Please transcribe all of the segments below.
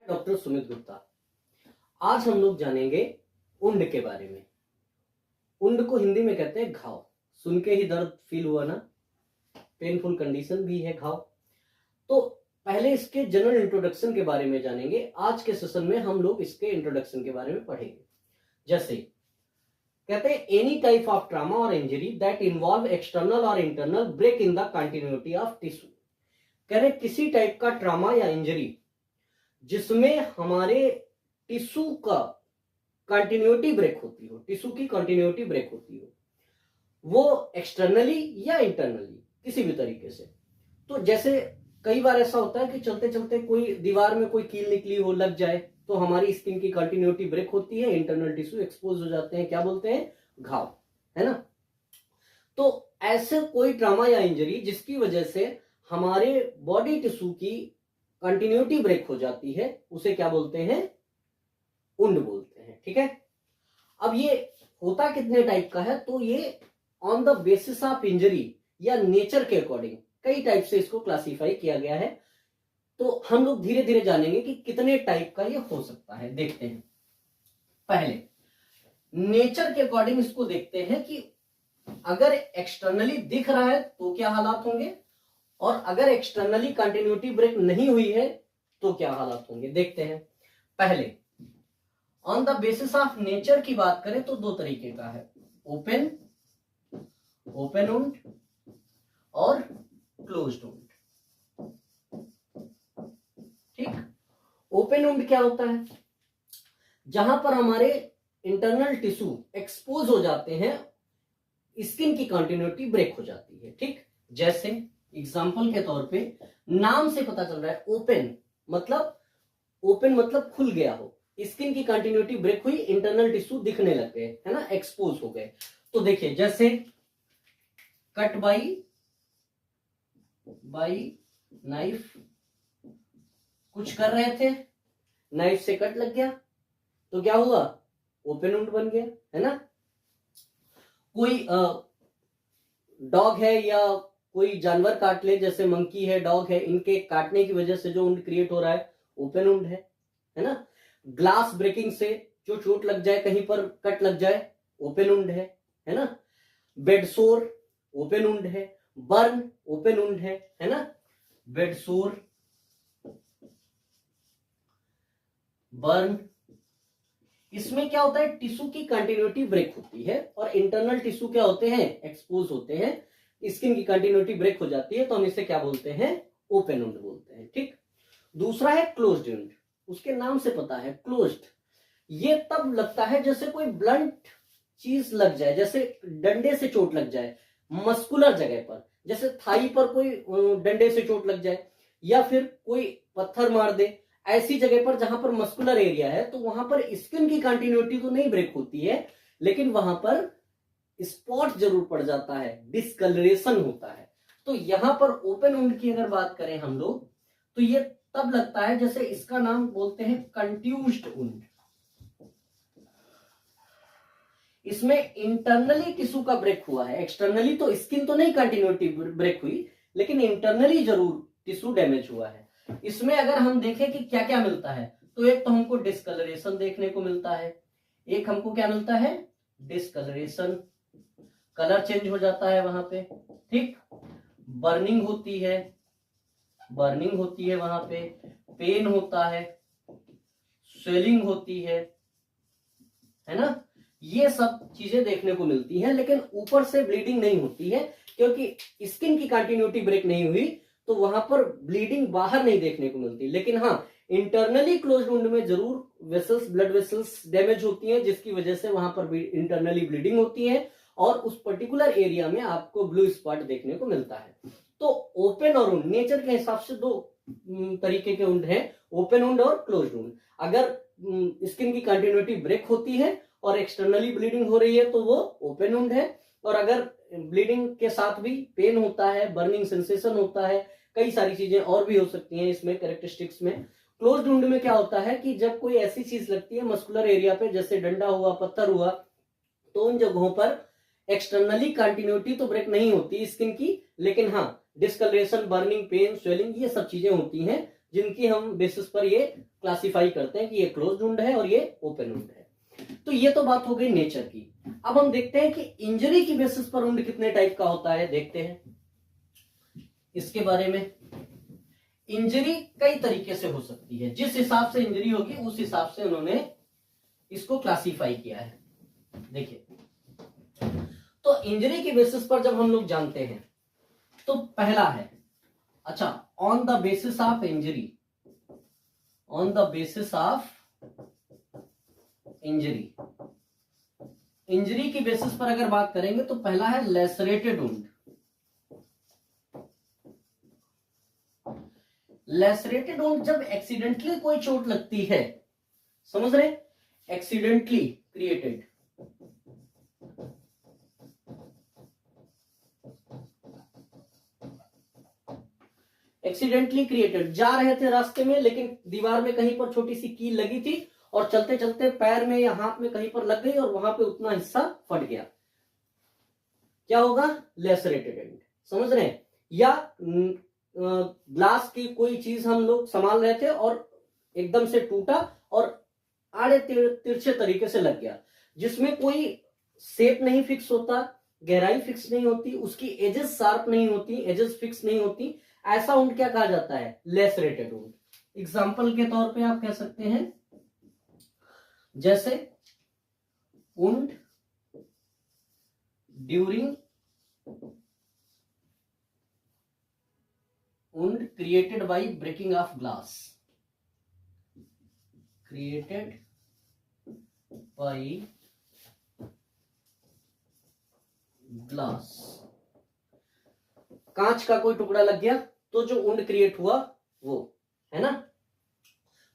Doctor Sumit Gupta. आज हम लोग जानेंगे उंड के बारे में। उंड को हिंदी में कहते हैं घाव। सुन के ही दर्द फील हुआ ना, पेनफुल कंडीशन भी है घाव। तो पहले इसके जनरल इंट्रोडक्शन के बारे में जानेंगे। आज के सेशन में हम लोग इसके इंट्रोडक्शन के बारे में पढ़ेंगे। जैसे कहते हैं एनी टाइप ऑफ ट्रॉमा और इंजरी दैट इन्वॉल्व एक्सटर्नल और internal break in the continuity of tissue. कह रहे किसी टाइप का ट्रॉमा या इंजरी जिसमें हमारे टिश्यू का कंटिन्यूटी ब्रेक होती हो, टिश्यू की कंटिन्यूटी ब्रेक होती हो, वो एक्सटर्नली या इंटरनली किसी भी तरीके से। तो जैसे कई बार ऐसा होता है कि चलते चलते कोई दीवार में कोई कील निकली हो, लग जाए, तो हमारी स्किन की कंटिन्यूटी ब्रेक होती है, इंटरनल टिश्यू एक्सपोज हो जाते हैं, क्या बोलते हैं, घाव, है ना। तो ऐसे कोई ट्रॉमा या इंजरी जिसकी वजह से हमारे बॉडी टिश्यू की कंटिन्यूटी ब्रेक हो जाती है, उसे क्या बोलते हैं, उंड बोलते हैं। ठीक है। अब ये होता कितने टाइप का है, तो ये on the basis of injury या नेचर के अकॉर्डिंग कई टाइप से इसको क्लासिफाई किया गया है। तो हम लोग धीरे धीरे जानेंगे कि कितने टाइप का ये हो सकता है। देखते हैं पहले नेचर के अकॉर्डिंग इसको देखते हैं कि अगर एक्सटर्नली दिख रहा है तो क्या हालात होंगे, और अगर एक्सटर्नली कंटिन्यूटी ब्रेक नहीं हुई है तो क्या हालात होंगे। देखते हैं। पहले on the basis of nature की बात करें तो दो तरीके का है, ओपन वुंड और क्लोज्ड वुंड। ठीक। ओपन वुंड क्या होता है, जहां पर हमारे इंटरनल टिश्यू एक्सपोज हो जाते हैं, स्किन की कंटिन्यूटी ब्रेक हो जाती है। ठीक। जैसे एग्जाम्पल के तौर पे नाम से पता चल रहा है, ओपन मतलब खुल गया हो, स्किन की कंटिन्यूटी ब्रेक हुई, इंटरनल टिश्यू दिखने लग गए, है ना, एक्सपोज हो गए। तो देखिए जैसे कट बाई नाइफ, कुछ कर रहे थे, नाइफ से कट लग गया तो क्या हुआ, ओपन वुंड बन गया, है ना। कोई डॉग है या कोई जानवर काट ले, जैसे मंकी है, डॉग है, इनके काटने की वजह से जो वुंड क्रिएट हो रहा है, ओपन वुंड है ना। ग्लास ब्रेकिंग से जो चोट लग जाए, कहीं पर कट लग जाए, ओपन वुंड है ना। बेड सोर ओपन वुंड है, बर्न ओपन वुंड है ना। बेड सोर, बर्न, इसमें क्या होता है, टिश्यू की कंटिन्यूटी ब्रेक होती है और इंटरनल टिश्यू क्या होते हैं, एक्सपोज होते हैं, स्किन की कंटिन्यूटी ब्रेक हो जाती है, तो हम इसे क्या बोलते हैं, ओपन वुंड बोलते हैं। ठीक। दूसरा है क्लोज्ड वुंड। उसके नाम से पता है, क्लोज्ड, ये तब लगता है जैसे कोई ब्लंट चीज लग जाए, जैसे डंडे से चोट लग जाए मस्कुलर जगह पर, जैसे थाई पर कोई डंडे से चोट लग जाए, या फिर कोई पत्थर मार दे ऐसी जगह पर जहां पर मस्कुलर एरिया है, तो वहां पर स्किन की कंटिन्यूटी तो नहीं ब्रेक होती है, लेकिन वहां पर स्पॉट जरूर पड़ जाता है, डिस्कलरेशन होता है। तो यहां पर ओपन वुंड की अगर बात करें हम लोग, तो ये तब लगता है जैसे, इसका नाम बोलते हैं कंट्यूज्ड वुंड। इसमें इंटरनली टिश्यू का ब्रेक हुआ है, एक्सटर्नली तो स्किन तो नहीं कंटिन्यूटी ब्रेक हुई, लेकिन इंटरनली जरूर टिश्यू डैमेज हुआ है। इसमें अगर हम देखें कि क्या क्या मिलता है, तो एक तो हमको डिस्कलरेशन देखने को मिलता है, एक हमको क्या मिलता है, डिस्कलरेशन, कलर चेंज हो जाता है वहां पे। ठीक। बर्निंग होती है वहां पे, पेन होता है, स्वेलिंग होती है ना। ये सब चीजें देखने को मिलती हैं, लेकिन ऊपर से ब्लीडिंग नहीं होती है, क्योंकि स्किन की कंटिन्यूटी ब्रेक नहीं हुई, तो वहां पर ब्लीडिंग बाहर नहीं देखने को मिलती। लेकिन हाँ, इंटरनली क्लोज्ड वुंड में जरूर वेसल्स, ब्लड वेसल्स डैमेज होती हैं, जिसकी वजह से वहां पर इंटरनली ब्लीडिंग होती है, और उस पर्टिकुलर एरिया में आपको ब्लू स्पॉट देखने को मिलता है। तो ओपन और वुंड नेचर के हिसाब से दो तरीके के वुंड हैं, ओपन वुंड और क्लोज्ड वुंड। अगर स्किन की कंटिन्यूटी ब्रेक होती है और एक्सटर्नली ब्लीडिंग हो रही है तो वो ओपन वुंड है, और अगर ब्लीडिंग के साथ भी पेन होता है, बर्निंग सेंसेशन होता है, कई सारी चीजें और भी हो सकती हैं इसमें कैरेक्टरिस्टिक्स में। क्लोज्ड वुंड में क्या होता है कि जब कोई ऐसी चीज लगती है मस्कुलर एरिया पे, जैसे डंडा हुआ, पत्थर हुआ, तो उन जगहों पर एक्सटर्नली कंटिन्यूटी तो ब्रेक नहीं होती स्किन की, लेकिन हाँ डिस्कलरेशन, बर्निंग, पेन, स्वेलिंग, ये सब चीजें होती हैं, जिनकी हम बेसिस पर ये क्लासिफाई करते हैं कि ये क्लोज्ड वुंड है और ये ओपन वुंड है। तो ये तो बात हो गई नेचर की। अब हम देखते हैं कि इंजरी की बेसिस पर वुंड कितने टाइप का होता है, देखते हैं इसके बारे में। इंजरी कई तरीके से हो सकती है, जिस हिसाब से इंजरी होगी उस हिसाब से उन्होंने इसको क्लासिफाई किया है। देखिए, तो इंजरी की बेसिस पर जब हम लोग जानते हैं तो पहला है, अच्छा, on the basis of injury, on the basis of injury, injury की बेसिस पर अगर बात करेंगे तो पहला है लेसरेटेड वुंड। लेसरेटेड वुंड जब एक्सीडेंटली कोई चोट लगती है, समझ रहे, एक्सीडेंटली क्रिएटेड, एक्सीडेंटली क्रिएटेड, जा रहे थे रास्ते में लेकिन दीवार में कहीं पर छोटी सी कील लगी थी और चलते चलते पैर में या हाथ में कहीं पर लग गई और वहां पे उतना हिस्सा फट गया, क्या होगा, लेसरेटेड एंड, समझ रहे हैं। या ग्लास की कोई चीज हम लोग संभाल रहे थे और एकदम से टूटा और आड़े तिरछे तरीके से लग गया, जिसमें कोई शेप नहीं फिक्स होता, गहराई फिक्स नहीं होती, उसकी एजेस शार्प नहीं होती, एजेस फिक्स नहीं होती, ऐसा वुंड क्या कहा जाता है, लेसरेटेड वुंड। एग्जाम्पल के तौर पे आप कह सकते हैं जैसे wound during, wound created by breaking of glass, created by glass, कांच का कोई टुकड़ा लग गया तो जो वुंड क्रिएट हुआ वो है ना,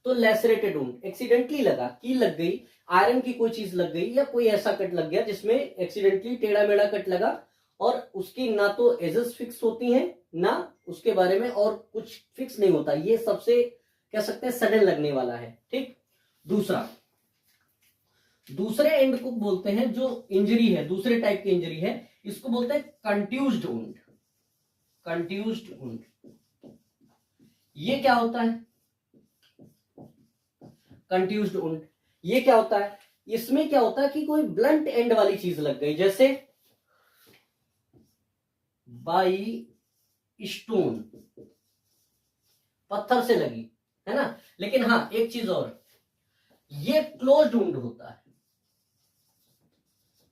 तो लेसरेटेड वुंड, एक्सीडेंटली लगा, कील लग गई, आयरन की कोई चीज लग गई या कोई ऐसा कट लग गया जिसमें एक्सीडेंटली टेढ़ा मेढ़ा कट लगा और उसकी ना तो एजेस फिक्स होती हैं ना उसके बारे में और कुछ फिक्स नहीं होता, ये सबसे कह सकते हैं सडन लगने वाला है, ठीक। दूसरा, दूसरे एंड को बोलते हैं जो इंजरी है, दूसरे टाइप की इंजरी है, इसको बोलते हैं कंट्यूज्ड वुंड, कंट्यूज्ड वुंड। ये क्या होता है, कंट्यूज्ड वुंड, ये क्या होता है, इसमें क्या होता है कि कोई ब्लंट एंड वाली चीज लग गई, जैसे बाई स्टोन, पत्थर से लगी, है ना। लेकिन हाँ एक चीज और, ये क्लोज्ड वुंड होता है,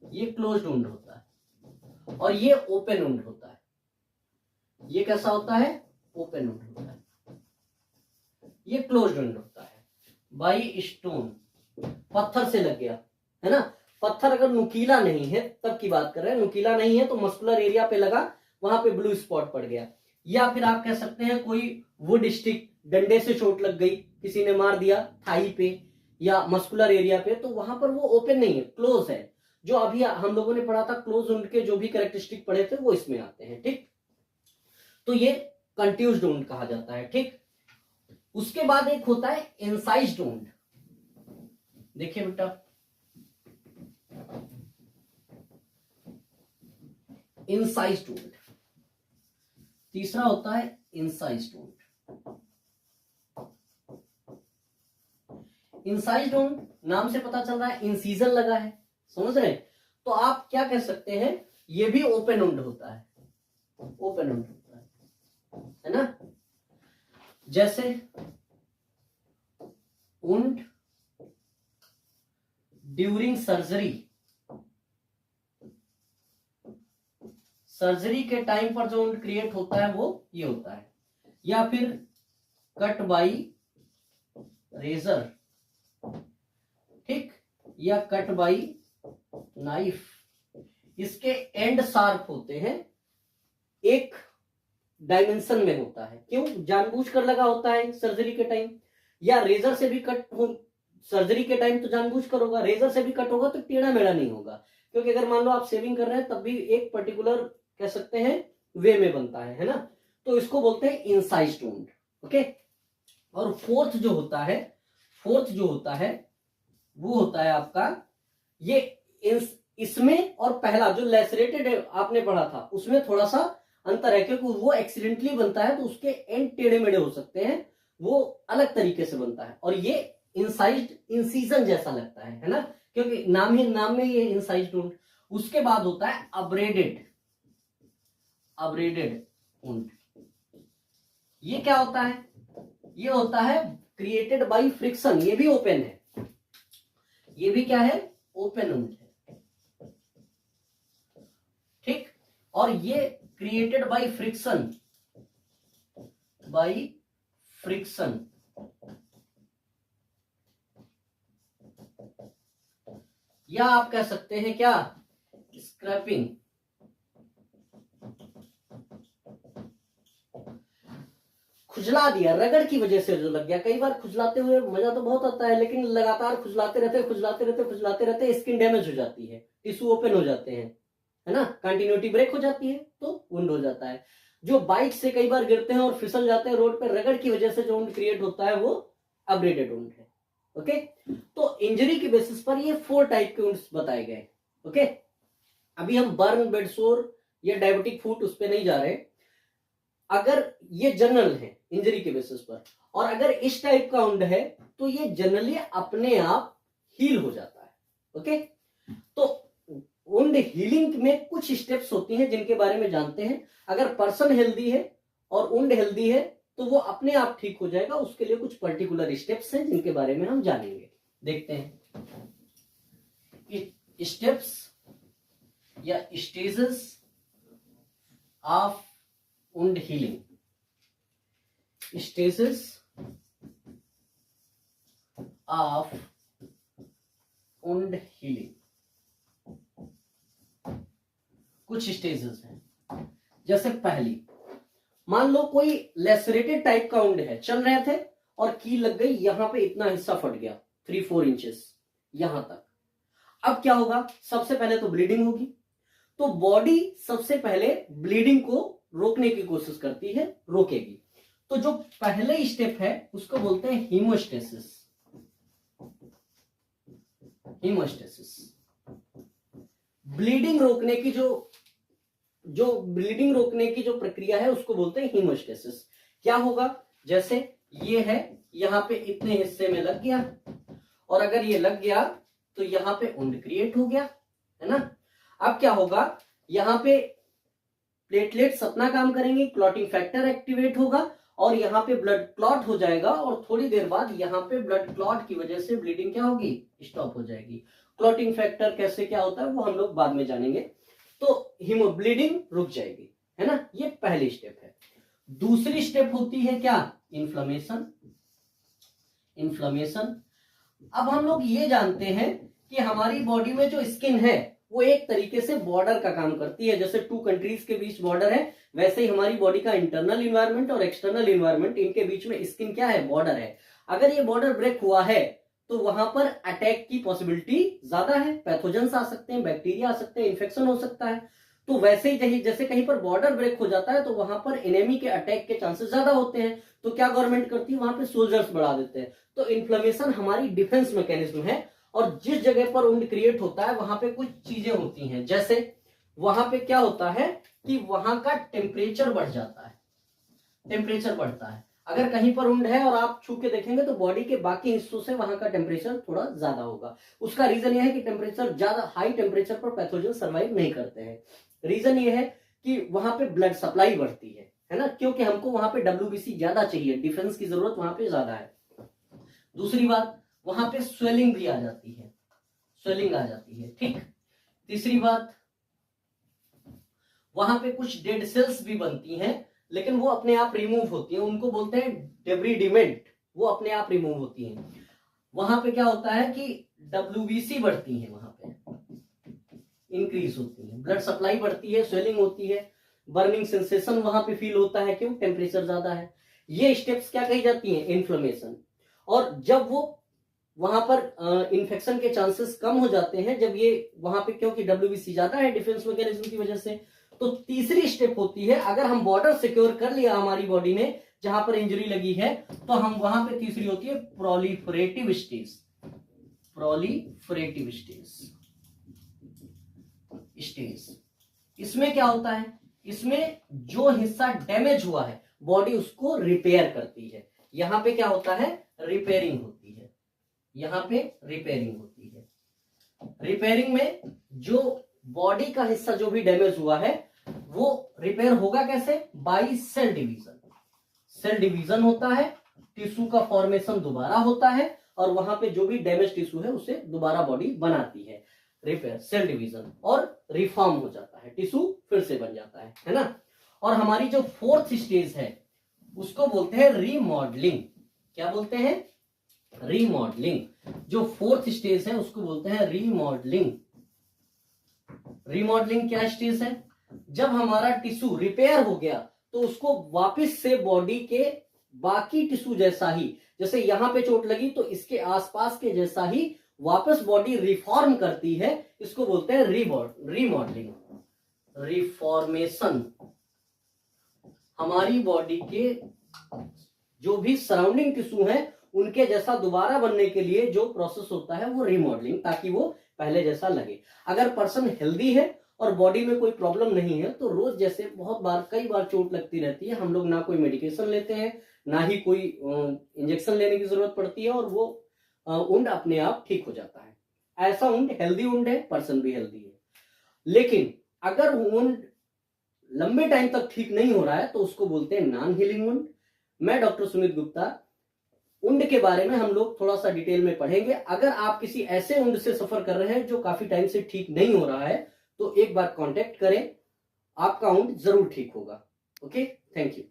ये क्लोज्ड वुंड होता है और ये ओपन वुंड होता है। ये कैसा होता है, ओपन वुंड होता है, ये क्लोज्ड वुंड होता है। बाई स्टोन, पत्थर से लग गया, है ना। पत्थर अगर नुकीला नहीं है तब की बात कर रहे हैं, नुकीला नहीं है तो मस्कुलर एरिया पे लगा, वहां पे ब्लू स्पॉट पड़ गया। या फिर आप कह सकते हैं कोई वुड स्टिक, डंडे से चोट लग गई, किसी ने मार दिया थाई पे या मस्कुलर एरिया पे, तो वहां पर वो ओपन नहीं है, क्लोज है। जो अभी हम लोगों ने पढ़ा था क्लोज वुंड के जो भी कैरेक्टरिस्टिक पढ़े थे वो इसमें आते हैं, ठीक। तो ये कंट्यूज्ड वुंड कहा जाता है, ठीक। उसके बाद एक होता है इंसाइज्ड वुंड। देखिए बेटा, इंसाइज्ड वुंड, तीसरा होता है इंसाइज्ड वुंड। इंसाइज्ड वुंड नाम से पता चल रहा है इंसीजन लगा है, समझ रहे हैं। तो आप क्या कह सकते हैं, ये भी ओपन वुंड होता है, ओपन वुंड होता है ना। जैसे वुंड ड्यूरिंग सर्जरी, सर्जरी के टाइम पर जो वुंड क्रिएट होता है वो ये होता है। या फिर कट बाई रेजर, ठीक, या कट बाई नाइफ, इसके एंड शार्प होते हैं, एक डायमेंशन में होता है, क्यों, जानबूझकर लगा होता है सर्जरी के टाइम। या रेजर से भी कट हो, सर्जरी के टाइम तो जानबूझकर होगा, रेजर से भी कट होगा तो टेढ़ा मेढ़ा नहीं होगा, क्योंकि अगर मान लो आप शेविंग कर रहे हैं तब भी एक पर्टिकुलर कह सकते हैं वे में बनता है ना। तो इसको बोलते हैं इंसाइज्ड वुंड, ओके। और फोर्थ जो होता है, फोर्थ जो होता है वो होता है आपका ये इसमें और पहला जो लेसरेटेड आपने पढ़ा था उसमें थोड़ा सा अंतर है, क्योंकि वो एक्सीडेंटली बनता है तो उसके एंड टेढ़े मेढ़े हो सकते हैं, वो अलग तरीके से बनता है, और ये इंसाइज्ड इंसीजन जैसा लगता है ना, क्योंकि नाम में ये इंसाइज्ड वुंड। उसके बाद होता है अब्रेडेड वुंड। ये क्या होता है? ये होता है क्रिएटेड बाय फ्रिक्शन। ये भी ओपन है, ये भी क्या है? ओपन वुंड है, ठीक। और ये क्रिएटेड बाय फ्रिक्शन, या आप कह सकते हैं क्या? स्क्रैपिंग। खुजला दिया, रगड़ की वजह से जो लग गया। कई बार खुजलाते हुए मजा तो बहुत आता है, लेकिन लगातार खुजलाते रहते स्किन डैमेज हो जाती है, टिश्यू ओपन हो जाते हैं, है ना, कंटिन्यूटी ब्रेक हो जाती है, तो वुंड हो जाता है। जो बाइक से कई बार गिरते हैं और फिसल जाते हैं रोड पर, रगड़ की वजह से जो वुंड क्रिएट होता है वो अब्रेडेड वुंड है। ओके, तो इंजरी के बेसिस पर ये 4 टाइप के वुंड्स बताए गए। ओके, अभी हम बर्न, बेडसोर या डायबिटिक फुट उस पर नहीं जा रहे। अगर ये जनरल है इंजरी के बेसिस पर, और अगर इस टाइप का वुंड है तो ये जनरली अपने आप हील हो जाता है। ओके, तो वुंड हीलिंग में कुछ स्टेप्स होती हैं जिनके बारे में जानते हैं। अगर पर्सन हेल्दी है और वुंड हेल्दी है तो वो अपने आप ठीक हो जाएगा। उसके लिए कुछ पर्टिकुलर स्टेप्स हैं जिनके बारे में हम जानेंगे। देखते हैं स्टेप्स या stages of wound healing. Stages of wound healing, कुछ स्टेजेस हैं। जैसे पहली, मान लो कोई लेसरेटेड टाइप का वुंड है, चल रहे थे और की लग गई, यहां पे इतना हिस्सा फट गया 3-4 इंचेस यहां तक। अब क्या होगा? सबसे पहले तो ब्लीडिंग होगी, तो बॉडी सबसे पहले ब्लीडिंग को रोकने की कोशिश करती है, रोकेगी। तो जो पहले स्टेप है उसको बोलते हैं हीमोस्टेसिस। ब्लीडिंग रोकने की जो ब्लीडिंग रोकने की जो प्रक्रिया है उसको बोलते हैं हीमोस्टेसिस। क्या होगा? जैसे ये है, यहां पे इतने हिस्से में लग गया, और अगर ये लग गया तो यहां पे वुंड क्रिएट हो गया, है ना। अब क्या होगा? यहां पे प्लेटलेट्स अपना काम करेंगे, क्लॉटिंग फैक्टर एक्टिवेट होगा, और यहाँ पे ब्लड क्लॉट हो जाएगा, और थोड़ी देर बाद यहाँ पे ब्लड क्लॉट की वजह से ब्लीडिंग क्या होगी? स्टॉप हो जाएगी। क्लॉटिंग फैक्टर कैसे क्या होता है वो हम लोग बाद में जानेंगे। तो हीमोब्लीडिंग रुक जाएगी, है ना। ये पहली स्टेप है। दूसरी स्टेप होती है क्या? इन्फ्लेमेशन। अब हम लोग ये जानते हैं कि हमारी बॉडी में जो स्किन है वो एक तरीके से बॉर्डर का काम करती है। जैसे 2 कंट्रीज के बीच बॉर्डर है, वैसे ही हमारी बॉडी का इंटरनल इन्वायरमेंट और एक्सटर्नल इन्वायरमेंट, इनके बीच में स्किन क्या है? बॉर्डर है। अगर ये बॉर्डर ब्रेक हुआ है तो वहां पर अटैक की पॉसिबिलिटी ज्यादा है, पैथोजेंस आ सकते हैं, बैक्टीरिया आ सकते हैं, इन्फेक्शन हो सकता है। तो वैसे ही जैसे कहीं पर बॉर्डर ब्रेक हो जाता है तो वहां पर एनिमी के अटैक के चांसेस ज्यादा होते हैं। तो क्या गवर्नमेंट करती है? वहां पे सोल्जर्स बढ़ा देते हैं। तो इन्फ्लेमेशन हमारी डिफेंस मैकेनिज्म है, और जिस जगह पर वुंड क्रिएट होता है वहां पे कुछ चीजें होती हैं। जैसे वहां पे क्या होता है कि वहां का टेम्परेचर बढ़ जाता है, टेम्परेचर बढ़ता है। अगर कहीं पर वुंड है और आप छू के देखेंगे तो बॉडी के बाकी हिस्सों से वहां का टेम्परेचर थोड़ा ज्यादा होगा। उसका रीजन यह है कि टेम्परेचर ज्यादा, हाई टेम्परेचर पर पैथोजन सर्वाइव नहीं करते हैं। रीजन ये है कि वहां पे ब्लड सप्लाई बढ़ती है ना, क्योंकि हमको वहां पे WBC ज्यादा चाहिए, डिफेंस की जरूरत वहां पे ज्यादा है। दूसरी बात, वहां पे स्वेलिंग भी आ जाती है, स्वेलिंग आ जाती है, ठीक। तीसरी बात, वहां पे कुछ डेड सेल्स भी बनती हैं, लेकिन वो अपने आप रिमूव होती हैं, उनको बोलते हैं डेब्रिडिमेंट, वो अपने आप रिमूव होती हैं। वहां पे क्या होता है कि WBC बढ़ती है, वहां पे इंक्रीज होती है, ब्लड सप्लाई बढ़ती है, स्वेलिंग होती है, बर्निंग सेंसेशन वहां पे फील होता है, क्यों? टेम्परेचर ज्यादा है। ये स्टेप्स क्या कही जाती हैं? इन्फ्लेमेशन। और जब वो वहां पर इन्फेक्शन के चांसेस कम हो जाते हैं, जब ये वहां पे, क्योंकि WBC ज्यादा है डिफेंस मैकेनिज्म की वजह से, तो तीसरी स्टेप होती है, अगर हम बॉर्डर सिक्योर कर लिया हमारी बॉडी ने जहां पर इंजरी लगी है, तो हम वहां पे तीसरी होती है प्रोलिफरेटिव स्टेज। प्रोलिफरेटिव स्टेज, इसमें क्या होता है? इसमें जो हिस्सा डैमेज हुआ है बॉडी उसको रिपेयर करती है। यहां पे क्या होता है, रिपेयरिंग होती है, यहां पे रिपेयरिंग होती है। रिपेयरिंग में जो बॉडी का हिस्सा जो भी डैमेज हुआ है वो रिपेयर होगा कैसे, by cell division. Cell division होता है, टिश्यू का फॉर्मेशन दोबारा होता है और वहां पे जो भी डैमेज टिश्यू है उसे दोबारा बॉडी बनाती है, रिपेयर, सेल डिवीजन, और रिफॉर्म हो जाता है, टिश्यू फिर से बन जाता है ना। और हमारी जो फोर्थ स्टेज है उसको बोलते हैं रीमॉडलिंग। क्या बोलते हैं, रीमॉडलिंग। जो फोर्थ स्टेज है उसको बोलते हैं रीमॉडलिंग। रीमॉडलिंग क्या स्टेज है, जब हमारा टिश्यू रिपेयर हो गया तो उसको वापस से बॉडी के बाकी टिश्यू जैसा ही, जैसे यहां पे चोट लगी तो इसके आसपास के जैसा ही वापस बॉडी रिफॉर्म करती है, इसको बोलते हैं रीमॉडलिंग, रिफॉर्मेशन। हमारी बॉडी के जो भी सराउंडिंग टिश्यू है उनके जैसा दोबारा बनने के लिए जो प्रोसेस होता है वो रीमॉडलिंग, ताकि वो पहले जैसा लगे। अगर पर्सन हेल्दी है और बॉडी में कोई प्रॉब्लम नहीं है तो रोज जैसे बहुत बार, कई बार चोट लगती रहती है, हम लोग ना कोई मेडिकेशन लेते हैं ना ही कोई इंजेक्शन लेने की जरूरत पड़ती है और वो वुंड अपने आप ठीक हो जाता है। ऐसा वुंड हेल्दी वुंड है, पर्सन भी हेल्दी है। लेकिन अगर वुंड लंबे टाइम तक ठीक नहीं हो रहा है तो उसको बोलते हैं नॉन हीलिंग वुंड। मैं डॉक्टर सुमित गुप्ता, वुंड के बारे में हम लोग थोड़ा सा डिटेल में पढ़ेंगे। अगर आप किसी ऐसे वुंड से सफर कर रहे हैं जो काफी टाइम से ठीक नहीं हो रहा है तो एक बार कांटेक्ट करें, आपका वुंड जरूर ठीक होगा। Okay, thank you.